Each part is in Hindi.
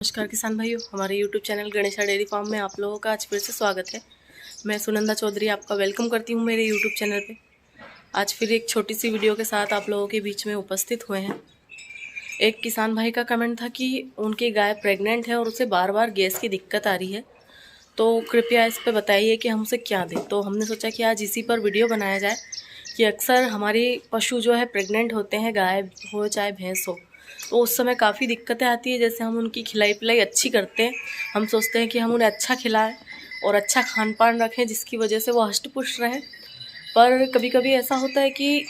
नमस्कार किसान भाइयों, हमारे YouTube channel Ganesha dairy farm में आप लोगों का आज फिर से स्वागत है। मैं सुनंदा चौधरी आपका वेलकम करती हूं मेरे YouTube चैनल पे। आज फिर एक छोटी सी वीडियो के साथ आप लोगों के बीच में उपस्थित हुए हैं। एक किसान भाई का कमेंट था कि उनकी गाय प्रेग्नेंट है और उसे बार बार गैस की दिक्कत आ रही है, तो कृपया इस पर बताइए कि हम उसे क्या दें। तो हमने सोचा कि आज इसी पर वीडियो बनाया जाए कि अक्सर हमारी पशु जो है प्रेग्नेंट होते हैं, गाय हो चाहे भैंस हो, तो उस समय काफ़ी दिक्कतें आती है। जैसे हम उनकी खिलाई पिलाई अच्छी करते हैं, हम सोचते हैं कि हम उन्हें अच्छा खिलाएं और अच्छा खान पान रखें जिसकी वजह से वो हष्ट पुष्ट रहें, पर कभी कभी ऐसा होता है कि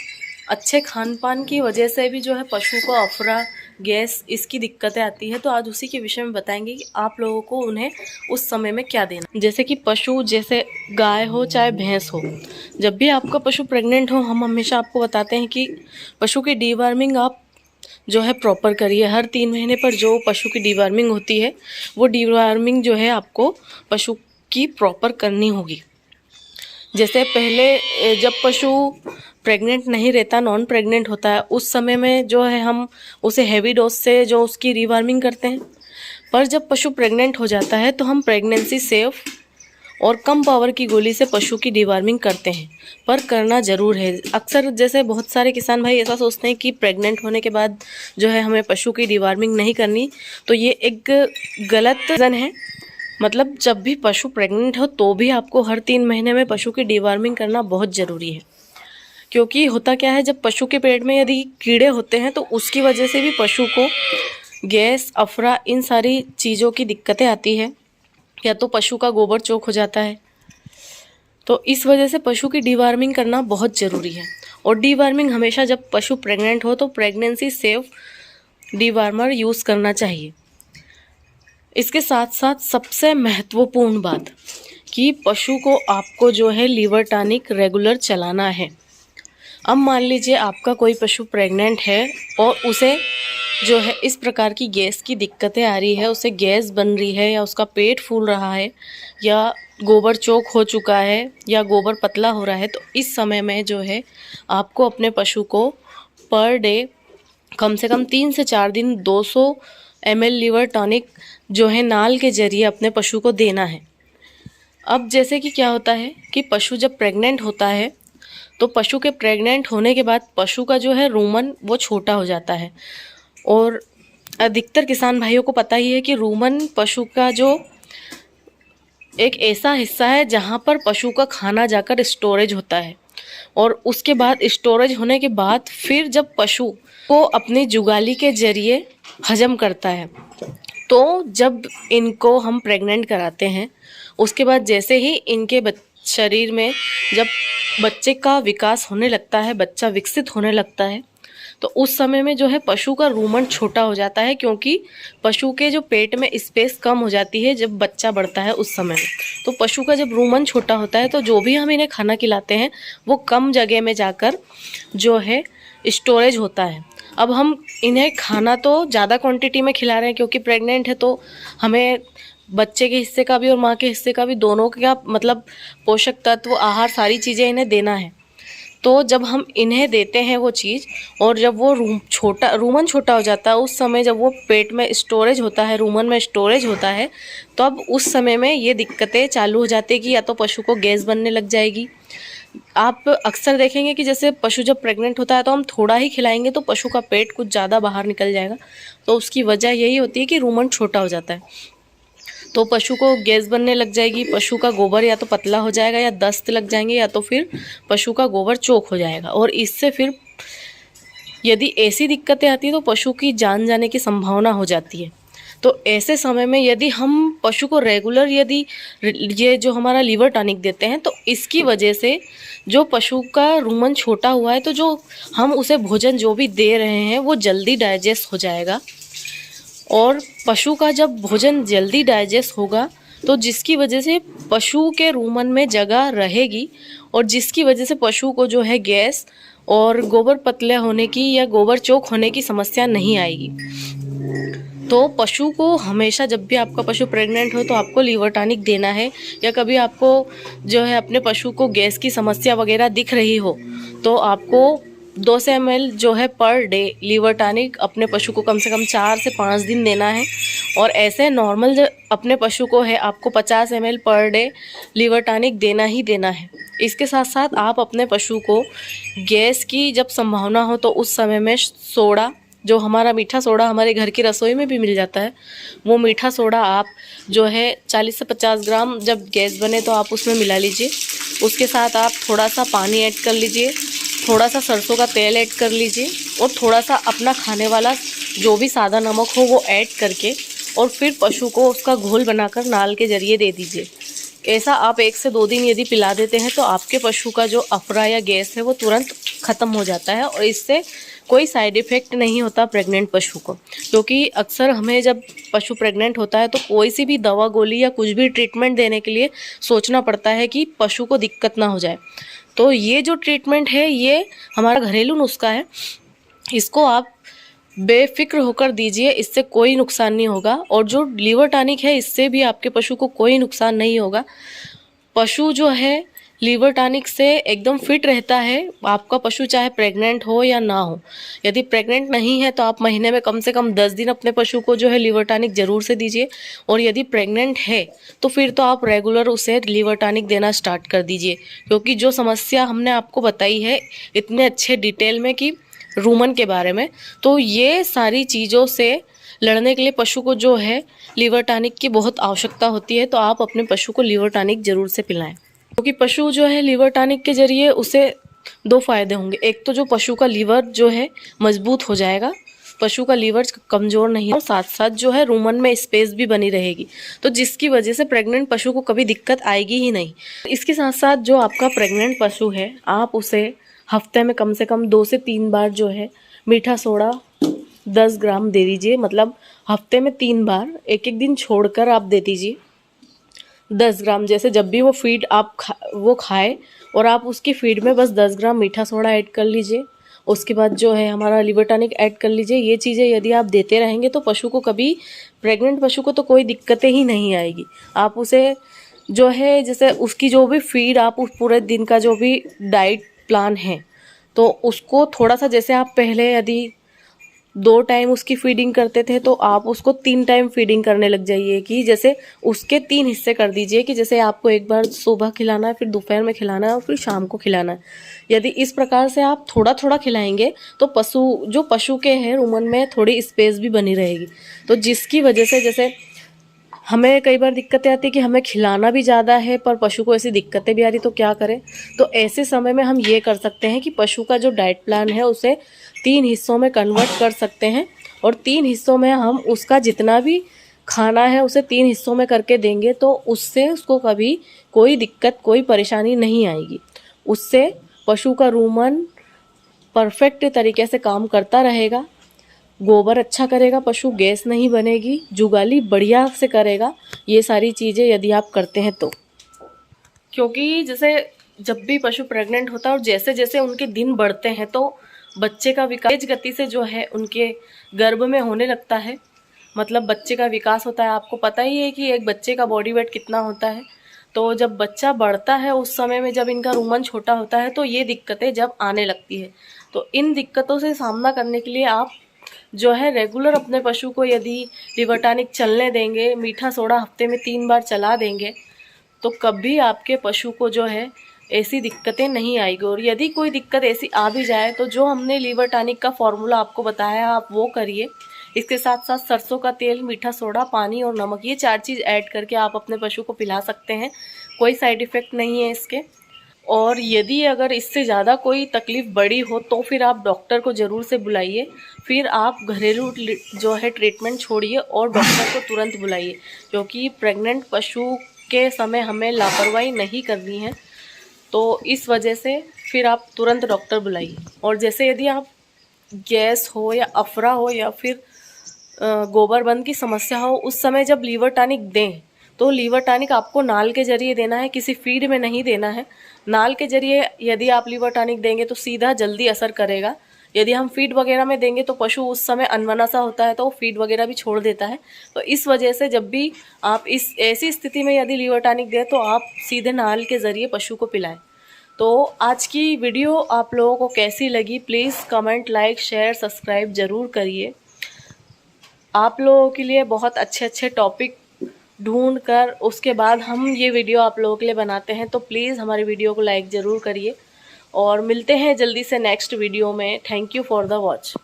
अच्छे खान पान की वजह से भी जो है पशु को अफरा, गैस, इसकी दिक्कतें आती है। तो आज उसी के विषय में बताएंगे कि आप लोगों को उन्हें उस समय में क्या देना। जैसे कि पशु, जैसे गाय हो चाहे भैंस हो, जब भी आपका पशु प्रेग्नेंट हो, हम हमेशा आपको बताते हैं कि पशु की डीवर्मिंग आप जो है प्रॉपर करिए। हर 3 महीने पर जो पशु की डीवर्मिंग होती है, वो डीवर्मिंग जो है आपको पशु की प्रॉपर करनी होगी। जैसे पहले जब पशु प्रेग्नेंट नहीं रहता, नॉन प्रेग्नेंट होता है, उस समय में जो है हम उसे हैवी डोज से जो उसकी डीवर्मिंग करते हैं। पर जब पशु प्रेग्नेंट हो जाता है तो हम प्रेगनेंसी सेफ और कम पावर की गोली से पशु की डीवर्मिंग करते हैं, पर करना ज़रूर है। अक्सर जैसे बहुत सारे किसान भाई ऐसा सोचते हैं कि प्रेग्नेंट होने के बाद जो है हमें पशु की डीवर्मिंग नहीं करनी, तो ये एक गलत रीज़न है। मतलब जब भी पशु प्रेग्नेंट हो तो भी आपको हर 3 महीने में पशु की डीवर्मिंग करना बहुत ज़रूरी है। क्योंकि होता क्या है, जब पशु के पेट में यदि कीड़े होते हैं तो उसकी वजह से भी पशु को गैस, अफरा, इन सारी चीज़ों की दिक्कतें आती है, या तो पशु का गोबर चोक हो जाता है। तो इस वजह से पशु की डीवर्मिंग करना बहुत ज़रूरी है। और डीवर्मिंग हमेशा जब पशु प्रेग्नेंट हो तो प्रेगनेंसी सेफ डीवर्मर यूज़ करना चाहिए। इसके साथ साथ सबसे महत्वपूर्ण बात कि पशु को आपको जो है लीवर टॉनिक रेगुलर चलाना है। अब मान लीजिए आपका कोई पशु प्रेग्नेंट है और उसे जो है इस प्रकार की गैस की दिक्कतें आ रही है, उसे गैस बन रही है, या उसका पेट फूल रहा है, या गोबर चोक हो चुका है, या गोबर पतला हो रहा है, तो इस समय में जो है आपको अपने पशु को पर डे कम से कम 3 से 4 दिन 200 ml लीवर टॉनिक जो है नाल के जरिए अपने पशु को देना है। अब जैसे कि क्या होता है कि पशु जब प्रेग्नेंट होता है तो पशु के प्रेग्नेंट होने के बाद पशु का जो है रूमन वो छोटा हो जाता है। और अधिकतर किसान भाइयों को पता ही है कि रूमन पशु का जो एक ऐसा हिस्सा है जहाँ पर पशु का खाना जाकर स्टोरेज होता है, और उसके बाद स्टोरेज होने के बाद फिर जब पशु को अपनी जुगाली के जरिए हजम करता है, तो जब इनको हम प्रेग्नेंट कराते हैं उसके बाद जैसे ही इनके शरीर में जब बच्चे का विकास होने लगता है, बच्चा विकसित होने लगता है, तो उस समय में जो है पशु का रूमन छोटा हो जाता है, क्योंकि पशु के जो पेट में स्पेस कम हो जाती है जब बच्चा बढ़ता है उस समय में। तो पशु का जब रूमन छोटा होता है तो जो भी हम इन्हें खाना खिलाते हैं वो कम जगह में जाकर जो है स्टोरेज होता है। अब हम इन्हें खाना तो ज़्यादा क्वांटिटी में खिला रहे हैं क्योंकि प्रेग्नेंट है, तो हमें बच्चे के हिस्से का भी और माँ के हिस्से का भी, दोनों का मतलब पोषक तत्व, आहार, सारी चीज़ें इन्हें देना है। तो जब हम इन्हें देते हैं वो चीज़, और जब वो रूमन छोटा हो जाता है, उस समय जब वो पेट में स्टोरेज होता है, रूमन में स्टोरेज होता है, तो अब उस समय में ये दिक्कतें चालू हो जाती है कि या तो पशु को गैस बनने लग जाएगी। आप अक्सर देखेंगे कि जैसे पशु जब प्रेग्नेंट होता है तो हम थोड़ा ही खिलाएंगे तो पशु का पेट कुछ ज़्यादा बाहर निकल जाएगा, तो उसकी वजह यही होती है कि रूमन छोटा हो जाता है, तो पशु को गैस बनने लग जाएगी, पशु का गोबर या तो पतला हो जाएगा, या दस्त लग जाएंगे, या तो फिर पशु का गोबर चोक हो जाएगा। और इससे फिर यदि ऐसी दिक्कतें आती है तो पशु की जान जाने की संभावना हो जाती है। तो ऐसे समय में यदि हम पशु को रेगुलर यदि ये जो हमारा लीवर टॉनिक देते हैं, तो इसकी वजह से जो पशु का रूमन छोटा हुआ है, तो जो हम उसे भोजन जो भी दे रहे हैं वो जल्दी डाइजेस्ट हो जाएगा। और पशु का जब भोजन जल्दी डाइजेस्ट होगा तो जिसकी वजह से पशु के रूमन में जगह रहेगी, और जिसकी वजह से पशु को जो है गैस और गोबर पतले होने की या गोबर चोक होने की समस्या नहीं आएगी। तो पशु को हमेशा, जब भी आपका पशु प्रेग्नेंट हो तो आपको लीवर टॉनिक देना है, या कभी आपको जो है अपने पशु को गैस की समस्या वगैरह दिख रही हो तो आपको 200 ml जो है पर डे लीवर टॉनिक अपने पशु को कम से कम 4 से 5 दिन देना है। और ऐसे नॉर्मल जो अपने पशु को है आपको 50 ml per day liver tonic देना ही देना है। इसके साथ साथ आप अपने पशु को गैस की जब संभावना हो तो उस समय में सोडा, जो हमारा मीठा सोडा हमारे घर की रसोई में भी मिल जाता है, वो मीठा सोडा आप जो है 40 से 50 ग्राम जब गैस बने तो आप उसमें मिला लीजिए। उसके साथ आप थोड़ा सा पानी ऐड कर लीजिए, थोड़ा सा सरसों का तेल ऐड कर लीजिए और थोड़ा सा अपना खाने वाला जो भी सादा नमक हो वो ऐड करके और फिर पशु को उसका घोल बनाकर नाल के ज़रिए दे दीजिए। ऐसा आप 1 से 2 दिन यदि पिला देते हैं तो आपके पशु का जो अफरा या गैस है वो तुरंत ख़त्म हो जाता है और इससे कोई साइड इफ़ेक्ट नहीं होता प्रेग्नेंट पशु को। क्योंकि अक्सर हमें जब पशु प्रेग्नेंट होता है तो कोई सी भी दवा गोली या कुछ भी ट्रीटमेंट देने के लिए सोचना पड़ता है कि पशु को दिक्कत ना हो जाए। तो ये जो ट्रीटमेंट है ये हमारा घरेलू नुस्खा है, इसको आप बेफिक्र होकर दीजिए, इससे कोई नुकसान नहीं होगा। और जो लीवर टॉनिक है इससे भी आपके पशु को कोई नुकसान नहीं होगा। पशु जो है लीवर टॉनिक से एकदम फिट रहता है, आपका पशु चाहे प्रेग्नेंट हो या ना हो। यदि प्रेग्नेंट नहीं है तो आप महीने में कम से कम 10 दिन अपने पशु को जो है लीवर टॉनिक ज़रूर से दीजिए। और यदि प्रेग्नेंट है तो फिर तो आप रेगुलर उसे लीवर टॉनिक देना स्टार्ट कर दीजिए। क्योंकि जो समस्या हमने आपको बताई है इतने अच्छे डिटेल में कि रूमन के बारे में, तो ये सारी चीज़ों से लड़ने के लिए पशु को जो है लीवर टॉनिक की बहुत आवश्यकता होती है। तो आप अपने पशु को लीवर टॉनिक ज़रूर से पिलाएं। क्योंकि पशु जो है लीवर टॉनिक के ज़रिए उसे 2 फ़ायदे होंगे। एक तो जो पशु का लीवर जो है मजबूत हो जाएगा, पशु का लीवर कमज़ोर नहीं है, और साथ साथ जो है रूमन में स्पेस भी बनी रहेगी, तो जिसकी वजह से प्रेग्नेंट पशु को कभी दिक्कत आएगी ही नहीं। इसके साथ साथ जो आपका प्रेग्नेंट पशु है आप उसे हफ्ते में कम से कम 2 से 3 बार जो है मीठा सोडा 10 ग्राम दे दीजिए। मतलब हफ्ते में 3 बार, एक एक दिन छोड़कर आप दे दीजिए 10 ग्राम। जैसे जब भी वो फीड आप वो खाए और आप उसकी फीड में बस 10 ग्राम मीठा सोडा ऐड कर लीजिए। उसके बाद जो है हमारा लीवर टॉनिक ऐड कर लीजिए। ये चीज़ें यदि आप देते रहेंगे तो पशु को कभी, प्रेग्नेंट पशु को तो कोई दिक्कतें ही नहीं आएगी। आप उसे जो है जैसे उसकी जो भी फीड, आप उस पूरे दिन का जो भी डाइट प्लान है तो उसको थोड़ा सा, जैसे आप पहले यदि 2 टाइम उसकी फीडिंग करते थे तो आप उसको 3 टाइम फीडिंग करने लग जाइए। कि जैसे उसके 3 हिस्से कर दीजिए कि जैसे आपको एक बार सुबह खिलाना है, फिर दोपहर में खिलाना है और फिर शाम को खिलाना है। यदि इस प्रकार से आप थोड़ा थोड़ा खिलाएंगे तो पशु के हैं रूमन में थोड़ी स्पेस भी बनी रहेगी। तो जिसकी वजह से जैसे हमें कई बार दिक्कतें आती है कि हमें खिलाना भी ज़्यादा है पर पशु को ऐसी दिक्कतें भी आ रही, तो क्या करें। तो ऐसे समय में हम ये कर सकते हैं कि पशु का जो डाइट प्लान है उसे 3 हिस्सों में कन्वर्ट कर सकते हैं और 3 हिस्सों में हम उसका जितना भी खाना है उसे 3 हिस्सों में करके देंगे तो उससे उसको कभी कोई दिक्कत, कोई परेशानी नहीं आएगी। उससे पशु का रूमन परफेक्ट तरीके से काम करता रहेगा, गोबर अच्छा करेगा पशु, गैस नहीं बनेगी, जुगाली बढ़िया से करेगा। ये सारी चीज़ें यदि आप करते हैं तो, क्योंकि जैसे जब भी पशु प्रेग्नेंट होता है और जैसे जैसे उनके दिन बढ़ते हैं तो बच्चे का विकास तेज गति से जो है उनके गर्भ में होने लगता है। मतलब बच्चे का विकास होता है। आपको पता ही है कि एक बच्चे का बॉडी वेट कितना होता है। तो जब बच्चा बढ़ता है उस समय में जब इनका रूमन छोटा होता है तो ये दिक्कतें जब आने लगती है। तो इन दिक्कतों से सामना करने के लिए आप जो है रेगुलर अपने पशु को यदि लीवर टॉनिक चलने देंगे, मीठा सोडा हफ्ते में 3 बार चला देंगे तो कभी आपके पशु को जो है ऐसी दिक्कतें नहीं आएगी। और यदि कोई दिक्कत ऐसी आ भी जाए तो जो हमने लीवर टॉनिक का फॉर्मूला आपको बताया आप वो करिए। इसके साथ साथ सरसों का तेल, मीठा सोडा, पानी और नमक, ये 4 चीज़ ऐड करके आप अपने पशु को पिला सकते हैं। कोई साइड इफ़ेक्ट नहीं है इसके। और यदि अगर इससे ज़्यादा कोई तकलीफ़ बड़ी हो तो फिर आप डॉक्टर को ज़रूर से बुलाइए। फिर आप घरेलू जो है ट्रीटमेंट छोड़िए और डॉक्टर को तुरंत बुलाइए। क्योंकि प्रेग्नेंट पशु के समय हमें लापरवाही नहीं करनी है। तो इस वजह से फिर आप तुरंत डॉक्टर बुलाइए। और जैसे यदि आप गैस हो या अफरा हो या फिर गोबर बंद की समस्या हो, उस समय जब लीवर टॉनिक दें तो लीवर टॉनिक आपको नाल के ज़रिए देना है, किसी फीड में नहीं देना है। नाल के ज़रिए यदि आप लीवर टॉनिक देंगे तो सीधा जल्दी असर करेगा। यदि हम फीड वगैरह में देंगे तो पशु उस समय अनमना सा होता है तो वो फीड वगैरह भी छोड़ देता है। तो इस वजह से जब भी आप इस ऐसी स्थिति में यदि लीवर टॉनिक दें तो आप सीधे नाल के ज़रिए पशु को पिलाएं। तो आज की वीडियो आप लोगों को कैसी लगी, please comment, like, share, subscribe ज़रूर करिए। आप लोगों के लिए बहुत अच्छे अच्छे टॉपिक ढूंढ कर उसके बाद हम ये वीडियो आप लोगों के लिए बनाते हैं, तो प्लीज़ हमारी वीडियो को लाइक ज़रूर करिए और मिलते हैं जल्दी से नेक्स्ट वीडियो में। Thank you for the watch.